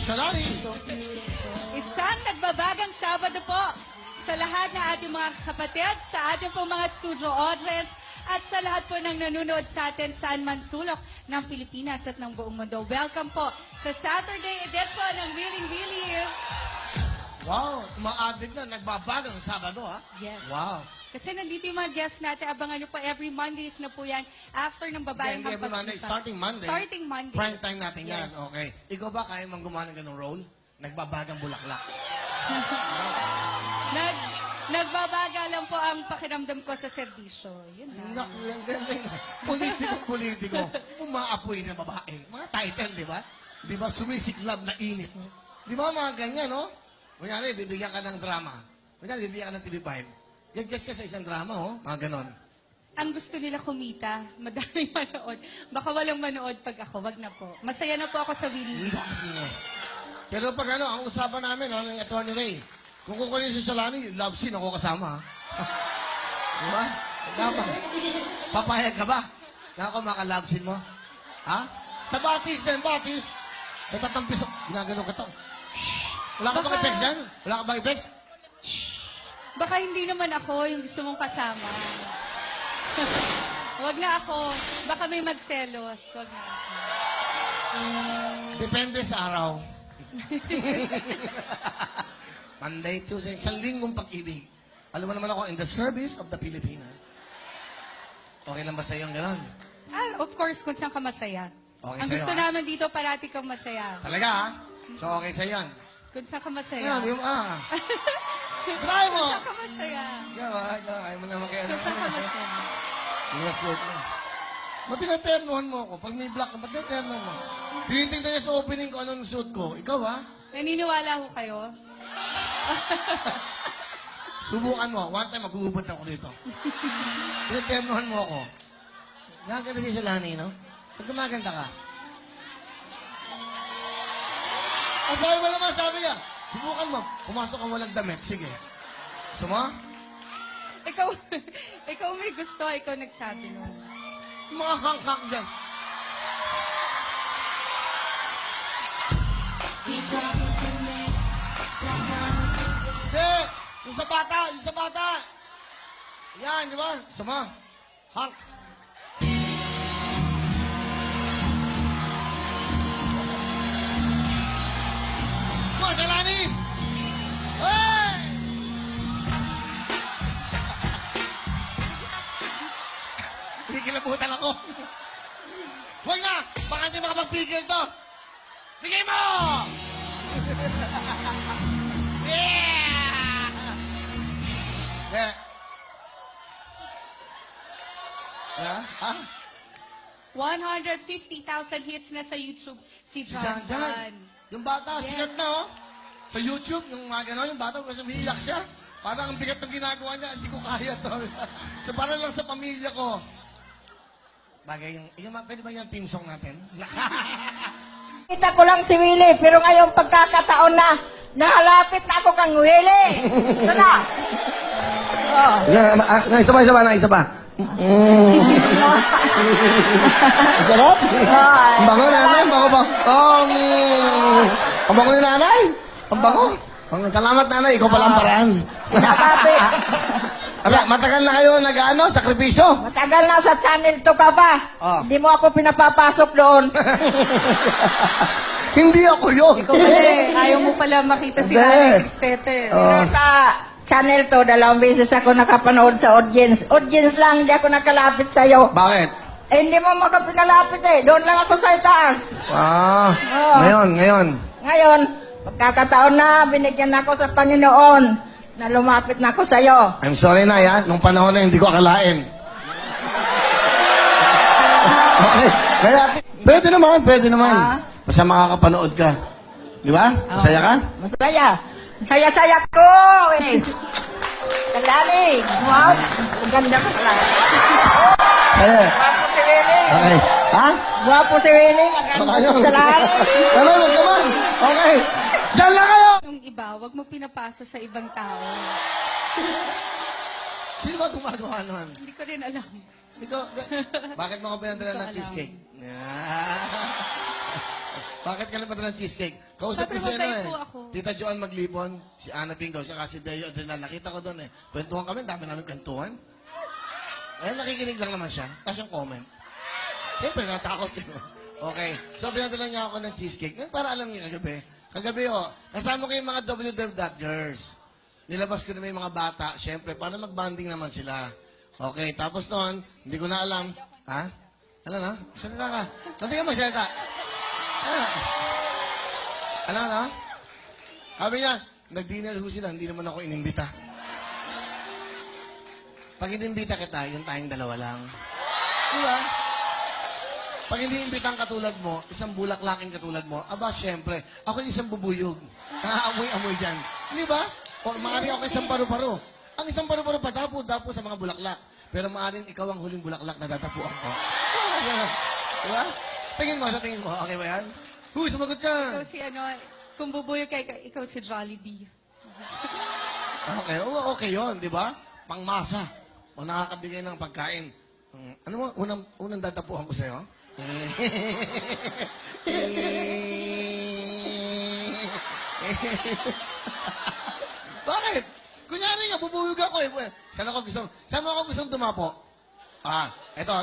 Shalani. Isang nagbabagang Sabado po sa lahat ng ating mga kapatid, sa ating po mga studio audience, at sa lahat po ng nanonood sa atin saan man sulok ng Pilipinas at ng buong mundo. Welcome po sa Saturday edition ng Willing Willy. Wow, umaadik na, nagbabagang Sabado, ha? Yes. Wow. Kasi nandito yung mga guests natin. Abangan nyo po, every Mondays na po yan. After ng babayang Hindi, every Monday. Starting Monday. Starting Monday. Prime time natin yan. Yes. Okay. Ikaw ba kaya mong gumawa ng ganong role? Nagbabagang bulaklak. Nagbabaga lang po ang pakiramdam ko sa serbisyo. Yun na. Naku, ang galing. Politiko. Umaapoy na babae. Mga title, di ba? Di ba? Sumisiklab na init. Di ba mga ganyan, no? Kunyari, bibigyan ka ng drama. Kunyari, bibigyan ka ng TV5. Yan-guess ka sa isang drama, oh. Mga ganon. Ang gusto nila kumita, madaming manood. Baka walang manood pag ako, wag na po. Masaya na po ako sa Willing. Hindi kasi nga. Pero pag ano, ang usapan namin, no, ng Atty. Ray, kung kukunin si Shalani, love scene ako kasama, ha? Di ba? Dapat. Papayag ka ba? Na ako maka-love scene mo? Ha? Sa batis din, batis. Natatampis ako. Ginagano ka to. Shhh. Wala ka bang Baka- effects yan? Wala ka bang effects? Baka hindi naman ako yung gusto mong kasama. Wag na ako. Baka may magselos. Wag na ako. Depende sa araw. Monday, Tuesday, isang linggong pag-ibig. Alam mo naman ako, in the service of the Filipina. Okay lang ba sa iyo ang gano'n? Ah, of course, kung saan ka masaya. Okay Ang sa'yo, gusto ah? namin dito, parati kang masaya. Talaga, ha? So, okay sa yan. Kung saan ka masaya. Ayan, yung Try mo! Kung saan ka masaya. Ayaw mo naman kaya Kung saan ka masaya. Yung suit mo. Ba't tinaternuhan mo ako? Pag may black, ba't tinaternuhan mo? Tinitingnan niya sa opening ko anong suit ko. Ikaw, ha? Naniniwala ho kayo? Subukan mo. One time, mag-uubot ako dito. Tinaternuhan mo ako. Gaganda si Shalani, no? Pag gumaganda ka. Ang sabi mo naman, sabi niya, subukan mo. Pumasok ang walang damit. Sige. Gusto mo? Ikaw, ikaw may gusto, ikaw nagsabi nun. Mga kangkak dyan. Hindi! Yung sa bata! Yung sa bata! Yan, di ba? Gusto mo? Hank. Mga Shalani! Hey! Hindi kilabutan ako. Huwag na! Baka hindi makapag-pigil to! Bigay mo! Yeah! Yeah. Yeah? Ha? 150,000 hits na sa YouTube si Si John Jan Jan. Jan. Yung bata, Yes. sikat na, oh. Sa YouTube, yung mga gano'n, yung bata, kasi umiiyak siya. Parang ang bigat ng ginagawa niya, hindi ko kaya to. So, para lang sa pamilya ko. Bagay yung pwede ba yung team song natin? Kita ko lang si Willie, pero ngayong pagkakataon na, nahalapit na ako kang Willie. Ito na. Oh. Isa pa. Sarap? Ang bango nanay, ang bango ba? Ang bango ni nanay? Ang bango? Salamat nanay, ikaw pala ang paraan. Nabati. Matagal na kayo nag-ano, sakripisyo? Matagal na sa channel to ka pa. Ah. Hindi mo ako pinapapasok doon. Hindi ako yun. Ikaw pala eh, ayaw mo pala makita si Hindi. Alex Tete. Pero sa channel to, 2 beses ako nakapanood sa audience. Audience lang, hindi ako nakalapit sa'yo. Bakit? Eh, hindi mo makapinalapit eh. Doon lang ako sa itaas. Oo. Ngayon. Ngayon, pagkakataon na, binigyan ako sa Panginoon na lumapit na ako sa'yo. I'm sorry na, ya. Nung panahon na hindi ko akalain. Okay. Kaya, pwede naman. Ah. Basta makakapanood ka. Di ba? Masaya ka? Masaya. Masaya-saya ko. Eh. Kalani. Wow. Ang ganda ko pala. Masaya. Guwapo si Willie. Okay. Ha? Guwapo si Willie. Ang ganda sa lahat. Wag naman. Okay. Diyan lang kayo. Yung iba, wag mo pinapasa sa ibang tao. Sino ba gumagawa nun? Hindi ko rin alam. Bakit mo ako pinadala ng Hindi ko cheesecake? Bakit ka napadala ng cheesecake? Kausap ko Siyempre, si ano mabait eh. po ako. Tita Joan Maglipon, si Ana Pingaw, siya si Deo Adrenal. Nakita ko doon eh. Kwentuhan kami, dami namin kwentuhan. Eh, nakikinig lang naman siya. Tapos yung comment. Siyempre, natakot yun. Okay. So, pinadala niya ako ng cheesecake. Ngayon, para alam niyo kagabi. Kagabi, kasama ko yung mga WW.girls. Nilabas ko na may mga bata. Siyempre, para mag-bonding naman sila. Okay. Tapos noon, hindi ko na alam. Ha? Alam na? Salita ka. Hindi ka magsalita. Alam na? Sabi niya, nag-dinner ho sila, hindi naman ako inimbita. Pag inimbita kita, yung tayong dalawa lang. Di ba? Pag hindi imbitang katulad mo, isang bulaklaking katulad mo, aba, syempre, ako yung isang bubuyog. Nakaamoy-amoy dyan. Di ba? O, maaaring ako isang paru-paro. Ang isang paru-paro pa, dapo sa mga bulaklak. Pero maaaring ikaw ang huling bulaklak na dadapuan ko. Di ba? Tingin mo, sa tingin mo. Okay ba yan? Huy, sumagot ka. Ikaw si ano, kung bubuyo ka, ikaw si Jollibee. Okay, okay yun, di ba? Pangmasa. O nakakabigay ng pagkain. Ano mo, unang dadapuan ko sa'yo? Bakit? Kunyari nga, bubuyog ako eh. Saan mo ako gustong dumapo? Ito.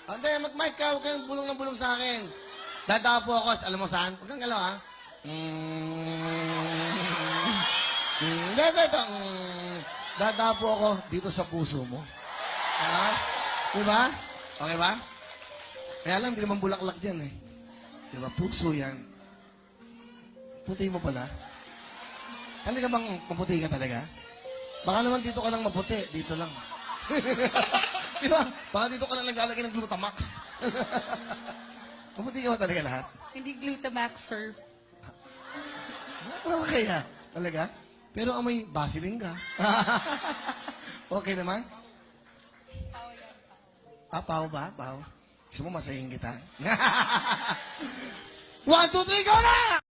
Hindi, mag-mic ka. Huwag kang bulong ng bulong sa akin. Dadapo ako. Alam mo saan? Huwag kang galaw, ha? Dadapo ako dito sa puso mo. Diba? Okay ba? Kaya lang, hindi naman bulaklak dyan eh. Diba? Puso yan. Puti mo pala. Talaga bang maputi ka talaga? Baka naman dito ka lang maputi. Dito lang. Diba? Baka dito ka lang naglalagay ng Glutamax. Maputi ka ba talaga lahat? Hindi Glutamax surf. Okay ha. Talaga? Pero amoy Vaseline ka. Okay naman? Pao ba? Pao. Gusto mo masahin kita? 1, 2, 3, go na!